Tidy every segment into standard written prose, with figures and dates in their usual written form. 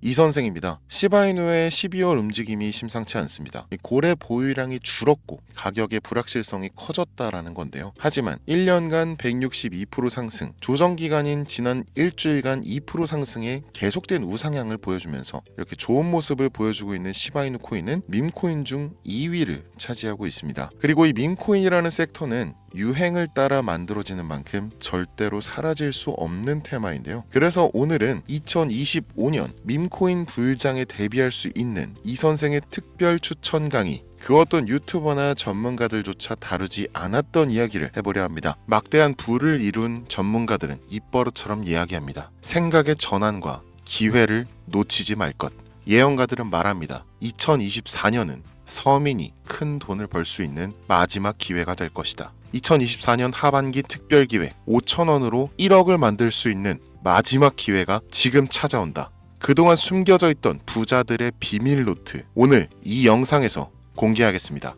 이 선생입니다. 시바이누의 12월 움직임이 심상치 않습니다. 고래 보유량이 줄었고 가격의 불확실성이 커졌다라는 건데요. 하지만 1년간 162% 상승, 조정기간인 지난 일주일간 2% 상승에 계속된 우상향을 보여주면서 이렇게 좋은 모습을 보여주고 있는 시바이누 코인은 밈코인 중 2위를 차지하고 있습니다. 그리고 이 밈코인이라는 섹터는 유행을 따라 만들어지는 만큼 절대로 사라질 수 없는 테마인데요. 그래서 오늘은 2025년 밈코인 불장에 대비할 수 있는 이 선생의 특별 추천 강의, 그 어떤 유튜버나 전문가들조차 다루지 않았던 이야기를 해보려 합니다. 막대한 부를 이룬 전문가들은 입버릇처럼 이야기합니다. 생각의 전환과 기회를 놓치지 말 것. 예언가들은 말합니다. 2024년은 서민이 큰 돈을 벌 수 있는 마지막 기회가 될 것이다. 2024년 하반기 특별기획 5,000원으로 1억을 만들 수 있는 마지막 기회가 지금 찾아온다. 그동안 숨겨져 있던 부자들의 비밀 노트, 오늘 이 영상에서 공개하겠습니다.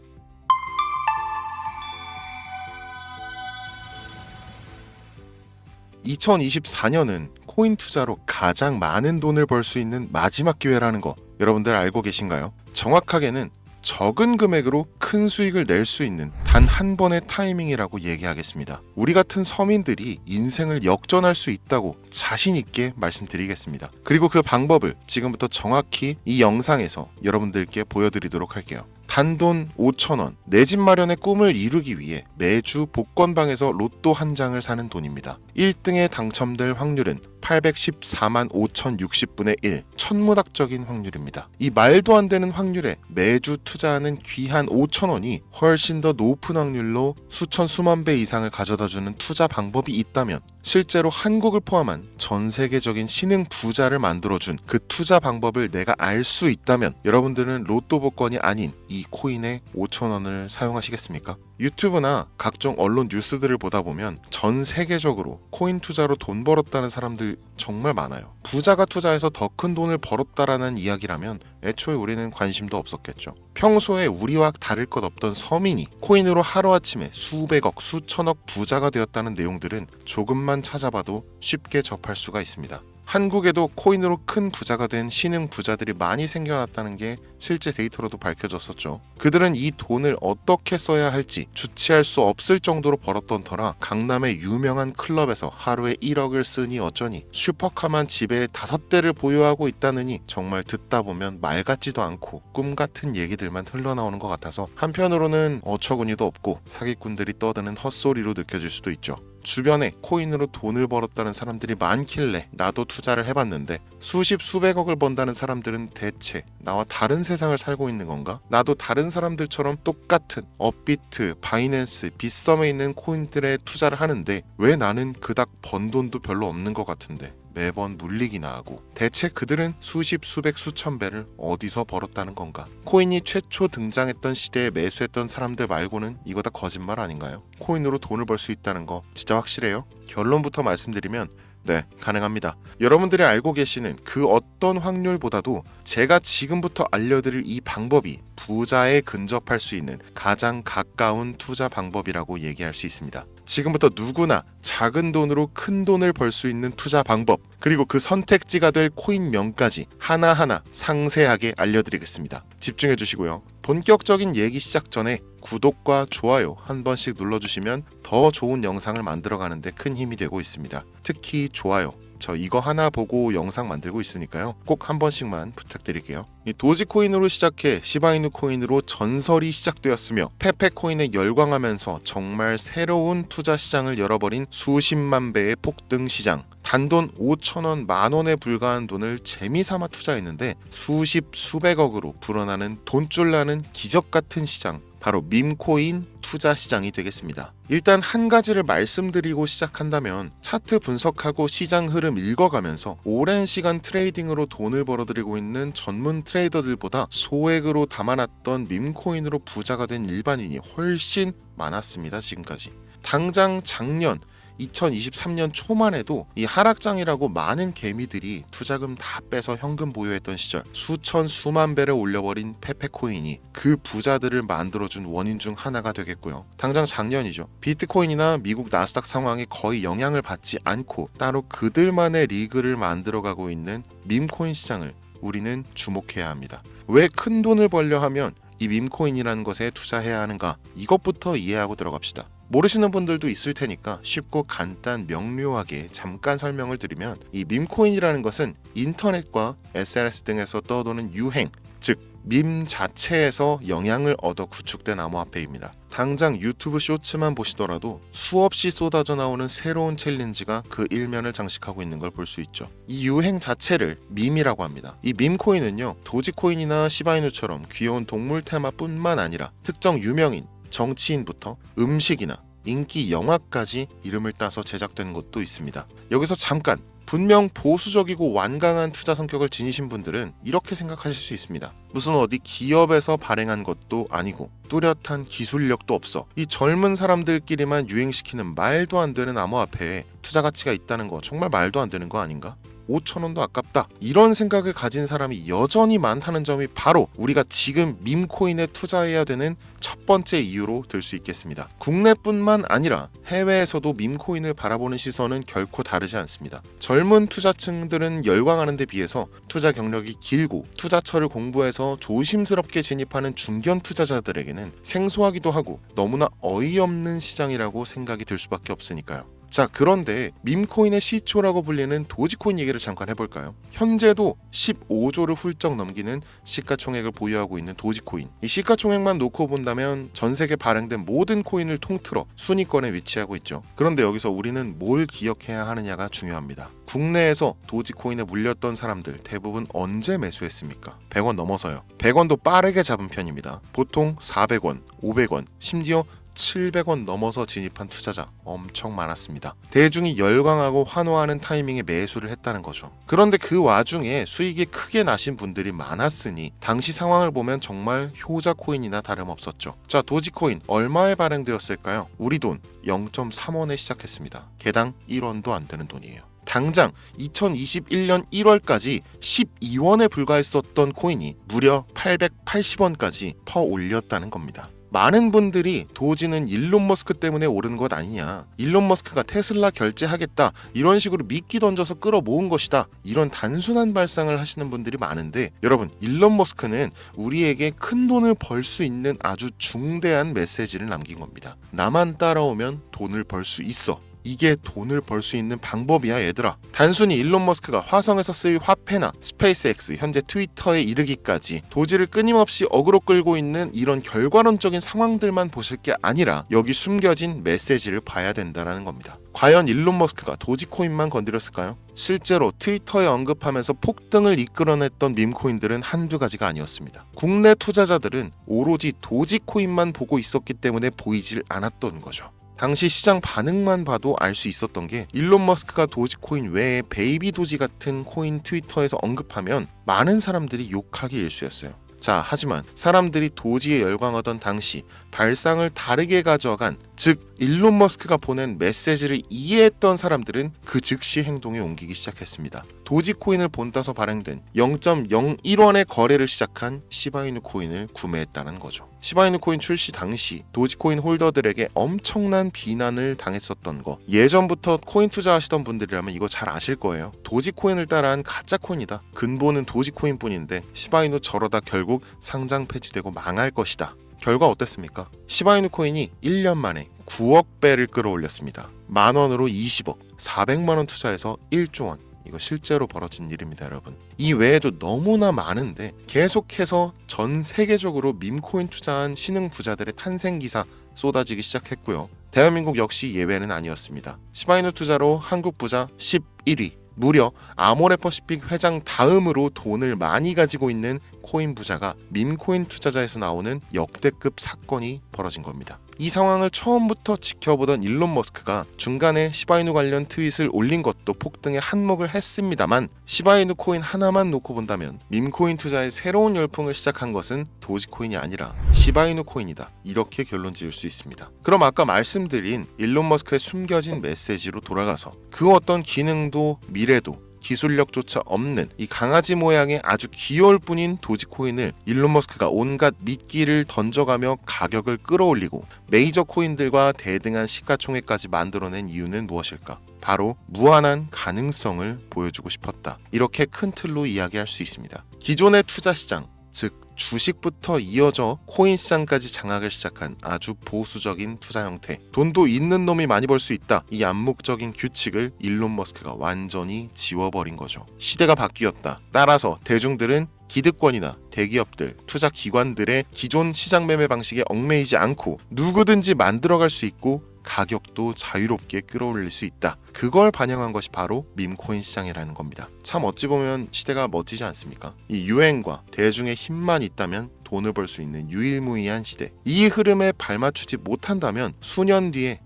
(2024년은) 코인 투자로 가장 많은 돈을 벌 수 있는 마지막 기회라는 거 여러분들 알고 계신가요? 정확하게는 적은 금액으로 큰 수익을 낼 수 있는 단 한 번의 타이밍이라고 얘기하겠습니다. 우리 같은 서민들이 인생을 역전할 수 있다고 자신 있게 말씀드리겠습니다. 그리고 그 방법을 지금부터 정확히 이 영상에서 여러분들께 보여드리도록 할게요. 단돈 5,000원, 내 집 마련의 꿈을 이루기 위해 매주 복권방에서 로또 한 장을 사는 돈입니다. 1등에 당첨될 확률은 814만 5,060분의 1, 천문학적인 확률입니다. 이 말도 안 되는 확률에 매주 투자하는 귀한 5,000원이 훨씬 더 높은 확률로 수천 수만 배 이상을 가져다주는 투자 방법이 있다면, 실제로 한국을 포함한 전 세계적인 신흥 부자를 만들어준 그 투자 방법을 내가 알 수 있다면 여러분들은 로또 복권이 아닌 이 코인의 5,000원을 사용하시겠습니까? 유튜브나 각종 언론 뉴스들을 보다 보면 전 세계적으로 코인 투자로 돈 벌었다는 사람들 정말 많아요. 부자가 투자해서 더 큰 돈을 벌었다라는 이야기라면 애초에 우리는 관심도 없었겠죠. 평소에 우리와 다를 것 없던 서민이 코인으로 하루아침에 수백억, 수천억 부자가 되었다는 내용들은 조금만 찾아봐도 쉽게 접할 수가 있습니다. 한국에도 코인으로 큰 부자가 된 신흥 부자들이 많이 생겨났다는 게 실제 데이터로도 밝혀졌었죠. 그들은 이 돈을 어떻게 써야 할지 주체할 수 없을 정도로 벌었던 터라 강남의 유명한 클럽에서 하루에 1억을 쓰니 어쩌니, 슈퍼카만 집에 5대를 보유하고 있다느니 정말 듣다 보면 말 같지도 않고 꿈 같은 얘기들만 흘러나오는 것 같아서 한편으로는 어처구니도 없고 사기꾼들이 떠드는 헛소리로 느껴질 수도 있죠. 주변에 코인으로 돈을 벌었다는 사람들이 많길래 나도 투자를 해봤는데 수십 수백억을 번다는 사람들은 대체 나와 다른 세상을 살고 있는 건가? 나도 다른 사람들처럼 똑같은 업비트, 바이낸스, 빗썸에 있는 코인들에 투자를 하는데 왜 나는 그닥 번 돈도 별로 없는 것 같은데 매번 물리기나 하고, 대체 그들은 수십, 수백, 수천 배를 어디서 벌었다는 건가? 코인이 최초 등장했던 시대에 매수했던 사람들 말고는 이거 다 거짓말 아닌가요? 코인으로 돈을 벌 수 있다는 거 진짜 확실해요? 결론부터 말씀드리면 네, 가능합니다. 여러분들이 알고 계시는 그 어떤 확률보다도 제가 지금부터 알려드릴 이 방법이 부자에 근접할 수 있는 가장 가까운 투자 방법이라고 얘기할 수 있습니다. 지금부터 누구나 작은 돈으로 큰 돈을 벌 수 있는 투자 방법, 그리고 그 선택지가 될 코인명까지 하나하나 상세하게 알려드리겠습니다. 집중해 주시고요. 본격적인 얘기 시작 전에 구독과 좋아요 한 번씩 눌러주시면 더 좋은 영상을 만들어가는데 큰 힘이 되고 있습니다. 특히 좋아요, 저 이거 하나 보고 영상 만들고 있으니까요. 꼭 한 번씩만 부탁드릴게요. 이 도지코인으로 시작해 시바이누 코인으로 전설이 시작되었으며 페페코인에 열광하면서 정말 새로운 투자 시장을 열어버린 수십만 배의 폭등 시장. 단돈 5,000원, 만원에 불과한 돈을 재미삼아 투자했는데 수십, 수백억으로 불어나는 돈줄 나는 기적 같은 시장, 바로 밈코인 투자 시장이 되겠습니다. 일단 한 가지를 말씀드리고 시작한다면, 차트 분석하고 시장 흐름 읽어가면서 오랜 시간 트레이딩으로 돈을 벌어들이고 있는 전문 트레이더들보다 소액으로 담아놨던 밈코인으로 부자가 된 일반인이 훨씬 많았습니다. 지금까지. 당장 작년 2023년 초만 해도 이 하락장이라고 많은 개미들이 투자금 다 빼서 현금 보유했던 시절, 수천 수만 배를 올려버린 페페코인이 그 부자들을 만들어준 원인 중 하나가 되겠고요. 당장 작년이죠. 비트코인이나 미국 나스닥 상황에 거의 영향을 받지 않고 따로 그들만의 리그를 만들어가고 있는 밈코인 시장을 우리는 주목해야 합니다. 왜 큰 돈을 벌려 하면 이 밈코인이라는 것에 투자해야 하는가? 이것부터 이해하고 들어갑시다. 모르시는 분들도 있을 테니까 쉽고 간단 명료하게 잠깐 설명을 드리면, 이 밈코인이라는 것은 인터넷과 SNS 등에서 떠도는 유행, 즉 밈 자체에서 영향을 얻어 구축된 암호화폐입니다. 당장 유튜브 쇼츠만 보시더라도 수없이 쏟아져 나오는 새로운 챌린지가 그 일면을 장식하고 있는 걸 볼 수 있죠. 이 유행 자체를 밈이라고 합니다. 이 밈코인은요, 도지코인이나 시바이누처럼 귀여운 동물 테마뿐만 아니라 특정 유명인, 정치인부터 음식이나 인기 영화까지 이름을 따서 제작된 것도 있습니다. 여기서 잠깐, 분명 보수적이고 완강한 투자 성격을 지니신 분들은 이렇게 생각하실 수 있습니다. 무슨 어디 기업에서 발행한 것도 아니고 뚜렷한 기술력도 없어 이 젊은 사람들끼리만 유행시키는 말도 안 되는 암호화폐에 투자 가치가 있다는 거 정말 말도 안 되는 거 아닌가? 5,000원도 아깝다, 이런 생각을 가진 사람이 여전히 많다는 점이 바로 우리가 지금 밈코인에 투자해야 되는 첫 번째 이유로 들 수 있겠습니다. 국내뿐만 아니라 해외에서도 밈코인을 바라보는 시선은 결코 다르지 않습니다. 젊은 투자층들은 열광하는 데 비해서 투자 경력이 길고 투자처를 공부해서 조심스럽게 진입하는 중견 투자자들에게는 생소하기도 하고 너무나 어이없는 시장이라고 생각이 들 수밖에 없으니까요. 자, 그런데 밈코인의 시초라고 불리는 도지코인 얘기를 잠깐 해볼까요? 현재도 15조를 훌쩍 넘기는 시가총액을 보유하고 있는 도지코인. 이 시가총액만 놓고 본다면 전 세계 발행된 모든 코인을 통틀어 순위권에 위치하고 있죠. 그런데 여기서 우리는 뭘 기억해야 하느냐가 중요합니다. 국내에서 도지코인에 물렸던 사람들 대부분 언제 매수했습니까? 100원 넘어서요. 100원도 빠르게 잡은 편입니다. 보통 400원, 500원, 심지어 700원 넘어서 진입한 투자자 엄청 많았습니다. 대중이 열광하고 환호하는 타이밍에 매수를 했다는 거죠. 그런데 그 와중에 수익이 크게 나신 분들이 많았으니 당시 상황을 보면 정말 효자 코인이나 다름없었죠. 자, 도지코인 얼마에 발행되었을까요? 우리 돈 0.3원에 시작했습니다. 개당 1원도 안 되는 돈이에요. 당장 2021년 1월까지 12원에 불과했었던 코인이 무려 880원까지 퍼 올렸다는 겁니다. 많은 분들이 도지는 일론 머스크 때문에 오른 것 아니냐, 일론 머스크가 테슬라 결제하겠다, 이런 식으로 미끼 던져서 끌어모은 것이다, 이런 단순한 발상을 하시는 분들이 많은데, 여러분, 일론 머스크는 우리에게 큰 돈을 벌 수 있는 아주 중대한 메시지를 남긴 겁니다. 나만 따라오면 돈을 벌 수 있어. 이게 돈을 벌 수 있는 방법이야, 얘들아. 단순히 일론 머스크가 화성에서 쓰일 화폐나 스페이스X, 현재 트위터에 이르기까지 도지를 끊임없이 어그로 끌고 있는 이런 결과론적인 상황들만 보실 게 아니라 여기 숨겨진 메시지를 봐야 된다는 겁니다. 과연 일론 머스크가 도지코인만 건드렸을까요? 실제로 트위터에 언급하면서 폭등을 이끌어냈던 밈코인들은 한두 가지가 아니었습니다. 국내 투자자들은 오로지 도지코인만 보고 있었기 때문에 보이질 않았던 거죠. 당시 시장 반응만 봐도 알 수 있었던 게, 일론 머스크가 도지코인 외에 베이비 도지 같은 코인 트위터에서 언급하면 많은 사람들이 욕하기 일쑤였어요. 자, 하지만 사람들이 도지에 열광하던 당시 발상을 다르게 가져간, 즉 일론 머스크가 보낸 메시지를 이해했던 사람들은 그 즉시 행동에 옮기기 시작했습니다. 도지코인을 본따서 발행된 0.01원의 거래를 시작한 시바이누 코인을 구매했다는 거죠. 시바이누 코인 출시 당시 도지코인 홀더들에게 엄청난 비난을 당했었던 거, 예전부터 코인 투자하시던 분들이라면 이거 잘 아실 거예요. 도지코인을 따라한 가짜 코인이다, 근본은 도지코인 뿐인데 시바이누 저러다 결국 상장 폐지되고 망할 것이다. 결과 어땠습니까? 시바이누 코인이 1년 만에 9억 배를 끌어올렸습니다. 만원으로 20억, 400만원 투자해서 1조 원. 이거 실제로 벌어진 일입니다, 여러분. 이 외에도 너무나 많은데 계속해서 전 세계적으로 밈코인 투자한 신흥 부자들의 탄생 기사 쏟아지기 시작했고요. 대한민국 역시 예외는 아니었습니다. 시바이누 투자로 한국 부자 11위, 무려 아모레퍼시픽 회장 다음으로 돈을 많이 가지고 있는 코인 부자가 밈코인 투자자에서 나오는 역대급 사건이 벌어진 겁니다. 이 상황을 처음부터 지켜보던 일론 머스크가 중간에 시바이누 관련 트윗을 올린 것도 폭등에 한몫을 했습니다만, 시바이누 코인 하나만 놓고 본다면 밈코인 투자의 새로운 열풍을 시작한 것은 도지코인이 아니라 시바이누 코인이다, 이렇게 결론 지을 수 있습니다. 그럼 아까 말씀드린 일론 머스크의 숨겨진 메시지로 돌아가서, 그 어떤 기능도 미래도 기술력조차 없는 이 강아지 모양의 아주 귀여울 뿐인 도지코인을 일론 머스크가 온갖 미끼를 던져가며 가격을 끌어올리고 메이저 코인들과 대등한 시가총액까지 만들어낸 이유는 무엇일까? 바로 무한한 가능성을 보여주고 싶었다. 이렇게 큰 틀로 이야기할 수 있습니다. 기존의 투자 시장, 즉 주식부터 이어져 코인 시장까지 장악을 시작한 아주 보수적인 투자 형태. 돈도 있는 놈이 많이 벌 수 있다. 이 암묵적인 규칙을 일론 머스크가 완전히 지워버린 거죠. 시대가 바뀌었다. 따라서 대중들은 기득권이나 대기업들, 투자 기관들의 기존 시장 매매 방식에 얽매이지 않고 누구든지 만들어갈 수 있고 가격도 자유롭게 끌어올릴 수 있다. 그걸 반영한 것이 바로 밈코인 시장이라는 겁니다. 참 어찌 보면 시대가 멋지지 않습니까? 이 유행과 대중의 힘만 있다면 돈을 벌 수 있는 유일무이한 시대. 이 흐름에 발맞추지 못한다면 수년 뒤에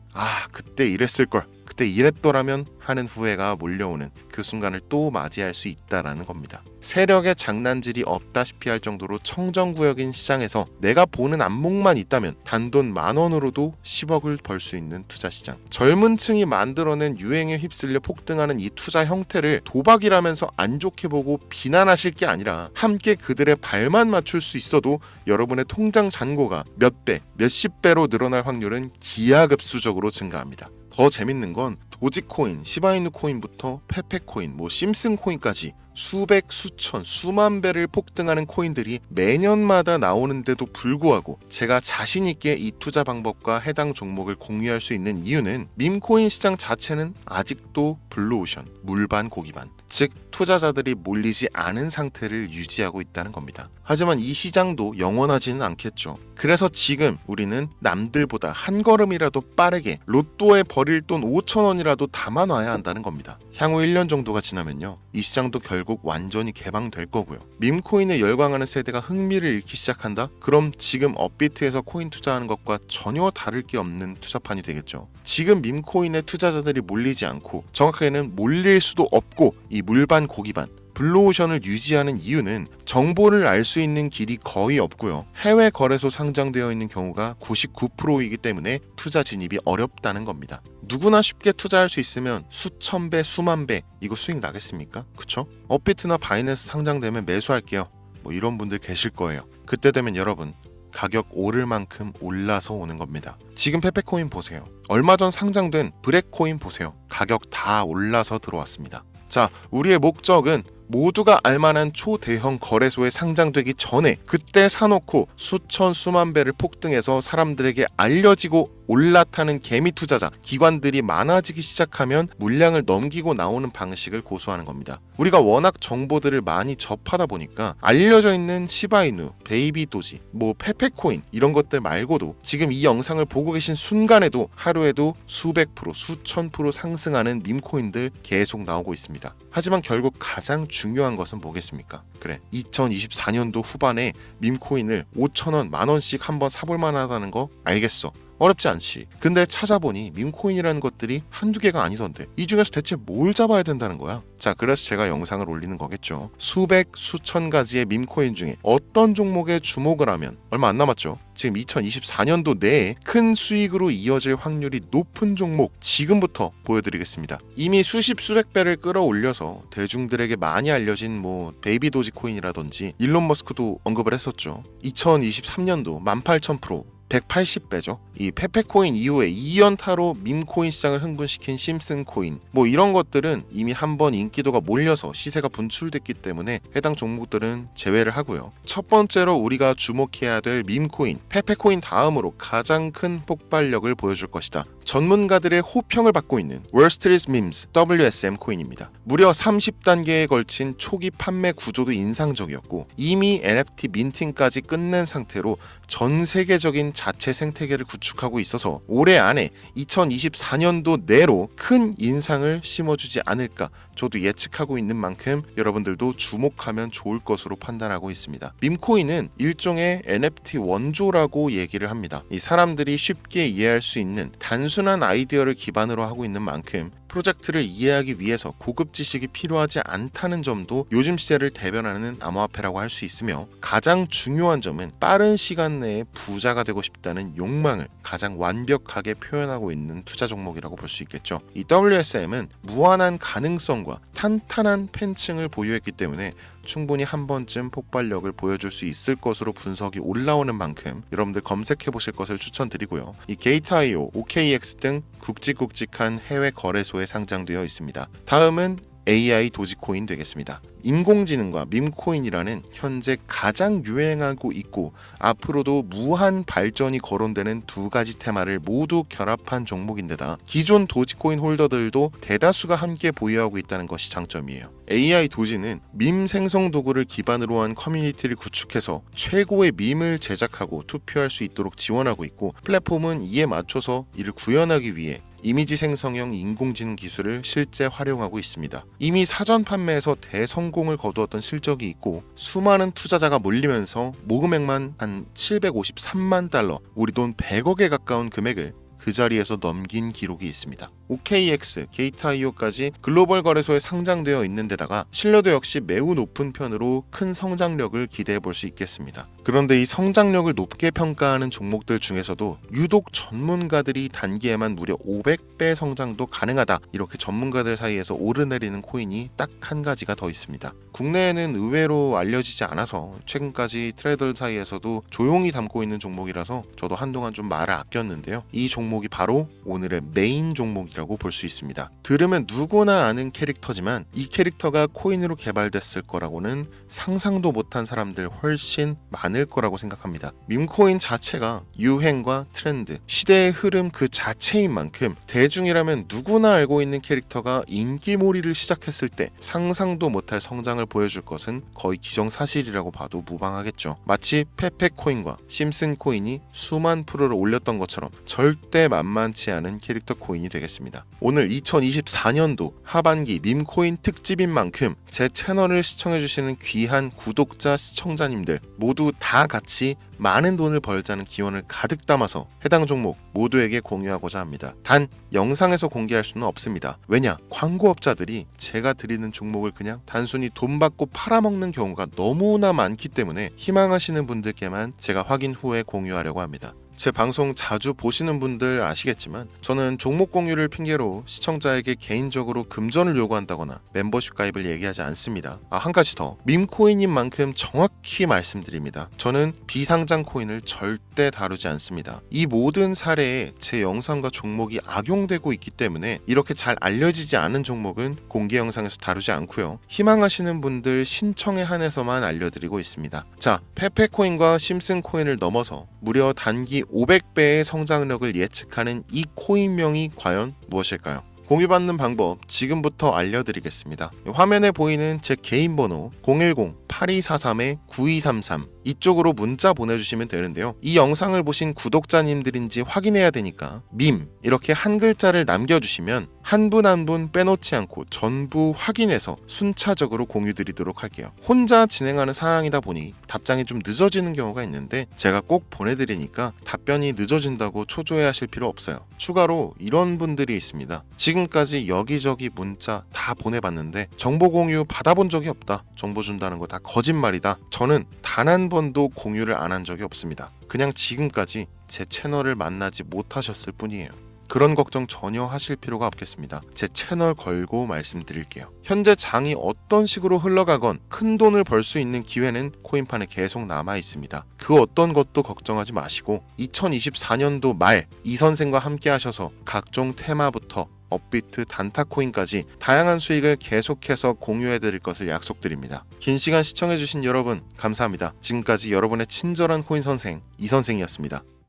그때 이랬을걸, 그때 이랬더라면 하는 후회가 몰려오는 그 순간을 또 맞이할 수 있다라는 겁니다. 세력의 장난질이 없다시피 할 정도로 청정구역인 시장에서 내가 보는 안목만 있다면 단돈 10,000원으로도 10억을 벌 수 있는 투자 시장. 젊은 층이 만들어낸 유행에 휩쓸려 폭등하는 이 투자 형태를 도박이라면서 안 좋게 보고 비난하실 게 아니라 함께 그들의 발만 맞출 수 있어도 여러분의 통장 잔고가 몇 배, 몇십 배로 늘어날 확률은 기하급수적으로 증가합니다. 더 재밌는 건 도지코인, 시바이누 코인부터 페페코인, 심슨 코인까지 수백, 수천, 수만 배를 폭등하는 코인들이 매년마다 나오는데도 불구하고 제가 자신 있게 이 투자 방법과 해당 종목을 공유할 수 있는 이유는 밈코인 시장 자체는 아직도 블루오션, 물반 고기반, 즉 투자자들이 몰리지 않은 상태를 유지하고 있다는 겁니다. 하지만 이 시장도 영원하지는 않겠죠. 그래서 지금 우리는 남들보다 한 걸음이라도 빠르게 로또에 버릴 돈 5,000원이라도 담아놔야 한다는 겁니다. 향후 1년 정도가 지나면요, 이 시장도 결국 완전히 개방될 거고요. 밈코인에 열광하는 세대가 흥미를 잃기 시작한다? 그럼 지금 업비트에서 코인 투자하는 것과 전혀 다를 게 없는 투자판이 되겠죠. 지금 밈코인에 투자자들이 몰리지 않고, 정확하게는 몰릴 수도 없고, 이 물반 고기반 블루오션을 유지하는 이유는 정보를 알 수 있는 길이 거의 없고요. 해외 거래소 상장되어 있는 경우가 99%이기 때문에 투자 진입이 어렵다는 겁니다. 누구나 쉽게 투자할 수 있으면 수천 배, 수만 배 이거 수익 나겠습니까? 그쵸? 업비트나 바이낸스 상장되면 매수할게요. 이런 분들 계실 거예요. 그때 되면 여러분, 가격 오를 만큼 올라서 오는 겁니다. 지금 페페코인 보세요. 얼마 전 상장된 브렉코인 보세요. 가격 다 올라서 들어왔습니다. 자, 우리의 목적은 모두가 알만한 초대형 거래소에 상장되기 전에 그때 사놓고 수천 수만 배를 폭등해서 사람들에게 알려지고 올라타는 개미 투자자, 기관들이 많아지기 시작하면 물량을 넘기고 나오는 방식을 고수하는 겁니다. 우리가 워낙 정보들을 많이 접하다 보니까 알려져 있는 시바이누, 베이비도지, 페페코인 이런 것들 말고도 지금 이 영상을 보고 계신 순간에도 하루에도 수백 프로, 수천 프로 상승하는 밈코인들 계속 나오고 있습니다. 하지만 결국 가장 중요한 것은 뭐겠습니까? 그래, 2024년도 후반에 밈코인을 5,000원, 10,000원씩 한번 사볼 만하다는 거 알겠어. 어렵지 않지. 근데 찾아보니 밈코인이라는 것들이 한두 개가 아니던데 이 중에서 대체 뭘 잡아야 된다는 거야? 자, 그래서 제가 영상을 올리는 거겠죠. 수백, 수천 가지의 밈코인 중에 어떤 종목에 주목을 하면 얼마 안 남았죠. 지금 2024년도 내에 큰 수익으로 이어질 확률이 높은 종목 지금부터 보여드리겠습니다. 이미 수십 수백 배를 끌어올려서 대중들에게 많이 알려진 베이비도지 코인이라든지 일론 머스크도 언급을 했었죠. 2023년도 18,000%, 180배죠. 이 페페코인 이후에 2연타로 밈코인 시장을 흥분시킨 심슨코인 이런 것들은 이미 한번 인기도가 몰려서 시세가 분출됐기 때문에 해당 종목들은 제외를 하고요. 첫 번째로 우리가 주목해야 될 밈코인, 페페코인 다음으로 가장 큰 폭발력을 보여줄 것이다. 전문가들의 호평을 받고 있는 월스트리트 밈스 WSM 코인입니다. 무려 30단계에 걸친 초기 판매 구조도 인상적이었고 이미 NFT 민팅까지 끝낸 상태로 전 세계적인 자체 생태계를 구축하고 있어서 올해 안에 2024년도 내로 큰 인상을 심어주지 않을까 저도 예측하고 있는 만큼 여러분들도 주목하면 좋을 것으로 판단하고 있습니다. 밈코인은 일종의 NFT 원조라고 얘기를 합니다. 이 사람들이 쉽게 이해할 수 있는 단순한 아이디어를 기반으로 하고 있는 만큼 프로젝트를 이해하기 위해서 고급 지식이 필요하지 않다는 점도 요즘 시대를 대변하는 암호화폐라고 할 수 있으며 가장 중요한 점은 빠른 시간 내에 부자가 되고 싶다는 욕망을 가장 완벽하게 표현하고 있는 투자 종목이라고 볼 수 있겠죠. 이 WSM은 무한한 가능성과 탄탄한 팬층을 보유했기 때문에 충분히 한 번쯤 폭발력을 보여줄 수 있을 것으로 분석이 올라오는 만큼 여러분들 검색해 보실 것을 추천드리고요. 이 게이트.io, OKX 등 굵직굵직한 해외 거래소에 상장되어 있습니다. 다음은 AI 도지코인 되겠습니다. 인공지능과 밈코인이라는 현재 가장 유행하고 있고 앞으로도 무한 발전이 거론되는 두 가지 테마를 모두 결합한 종목인데다 기존 도지코인 홀더들도 대다수가 함께 보유하고 있다는 것이 장점이에요. AI 도지는 밈 생성 도구를 기반으로 한 커뮤니티를 구축해서 최고의 밈을 제작하고 투표할 수 있도록 지원하고 있고 플랫폼은 이에 맞춰서 이를 구현하기 위해 이미지 생성형 인공지능 기술을 실제 활용하고 있습니다. 이미 사전 판매에서 대성공을 거두었던 실적이 있고 수많은 투자자가 몰리면서 모금액만 한 753만 달러, 우리 돈 100억에 가까운 금액을 그 자리에서 넘긴 기록이 있습니다. OKX, 게이트.io까지 글로벌 거래소에 상장되어 있는 데다가 신뢰도 역시 매우 높은 편으로 큰 성장력을 기대해 볼 수 있겠습니다. 그런데 이 성장력을 높게 평가하는 종목들 중에서도 유독 전문가들이 단기에만 무려 500배 성장도 가능하다, 이렇게 전문가들 사이에서 오르내리는 코인이 딱 한 가지가 더 있습니다. 국내에는 의외로 알려지지 않아서 최근까지 트레이더 사이에서도 조용히 담고 있는 종목이라서 저도 한동안 좀 말을 아꼈는데요. 이 종목이 바로 오늘의 메인 종목이라고 볼 수 있습니다. 들으면 누구나 아는 캐릭터지만 이 캐릭터가 코인으로 개발됐을 거라고는 상상도 못한 사람들 훨씬 많을 거라고 생각합니다. 밈코인 자체가 유행과 트렌드, 시대의 흐름 그 자체인 만큼 대중이라면 누구나 알고 있는 캐릭터가 인기몰이를 시작했을 때 상상도 못할 성장을 보여줄 것은 거의 기정사실이라고 봐도 무방하겠죠. 마치 페페코인과 심슨코인이 수만 프로를 올렸던 것처럼 절대 만만치 않은 캐릭터 코인이 되겠습니다. 오늘 2024년도 하반기 밈코인 특집인 만큼 제 채널을 시청해주시는 귀한 구독자, 시청자님들 모두 다 같이 많은 돈을 벌자는 기원을 가득 담아서 해당 종목 모두에게 공유하고자 합니다. 단 영상에서 공개할 수는 없습니다. 왜냐? 광고업자들이 제가 드리는 종목을 그냥 단순히 돈 받고 팔아먹는 경우가 너무나 많기 때문에 희망하시는 분들께만 제가 확인 후에 공유하려고 합니다. 제 방송 자주 보시는 분들 아시겠지만 저는 종목 공유를 핑계로 시청자에게 개인적으로 금전을 요구한다거나 멤버십 가입을 얘기하지 않습니다. 한 가지 더, 밈코인인 만큼 정확히 말씀드립니다. 저는 비상장 코인을 절대 다루지 않습니다. 이 모든 사례에 제 영상과 종목이 악용되고 있기 때문에 이렇게 잘 알려지지 않은 종목은 공개 영상에서 다루지 않고요. 희망하시는 분들 신청에 한해서만 알려드리고 있습니다. 자, 페페코인과 심슨코인을 넘어서 무려 단기 500배의 성장력을 예측하는 이 코인명이 과연 무엇일까요? 공유받는 방법 지금부터 알려드리겠습니다. 화면에 보이는 제 개인 번호 010-8243-9233 이쪽으로 문자 보내주시면 되는데요. 이 영상을 보신 구독자님들인지 확인해야 되니까 밈 이렇게 한 글자를 남겨주시면 한 분 한 분 빼놓지 않고 전부 확인해서 순차적으로 공유드리도록 할게요. 혼자 진행하는 사항이다 보니 답장이 좀 늦어지는 경우가 있는데 제가 꼭 보내드리니까 답변이 늦어진다고 초조해하실 필요 없어요. 추가로 이런 분들이 있습니다. 지금까지 여기저기 문자 다 보내봤는데 정보 공유 받아본 적이 없다. 정보 준다는 거 다 거짓말이다. 저는 단 한 번도 공유를 안 한 적이 없습니다. 그냥 지금까지 제 채널을 만나지 못하셨을 뿐이에요. 그런 걱정 전혀 하실 필요가 없겠습니다. 제 채널 걸고 말씀드릴게요. 현재 장이 어떤 식으로 흘러가건 큰 돈을 벌 수 있는 기회는 코인판에 계속 남아 있습니다. 그 어떤 것도 걱정하지 마시고 2024년도 말 이 선생과 함께 하셔서 각종 테마부터 업비트, 단타코인까지 다양한 수익을 계속해서 공유해드릴 것을 약속드립니다. 긴 시간 시청해주신 여러분 감사합니다. 지금까지 여러분의 친절한 코인 선생 이선생이었습니다.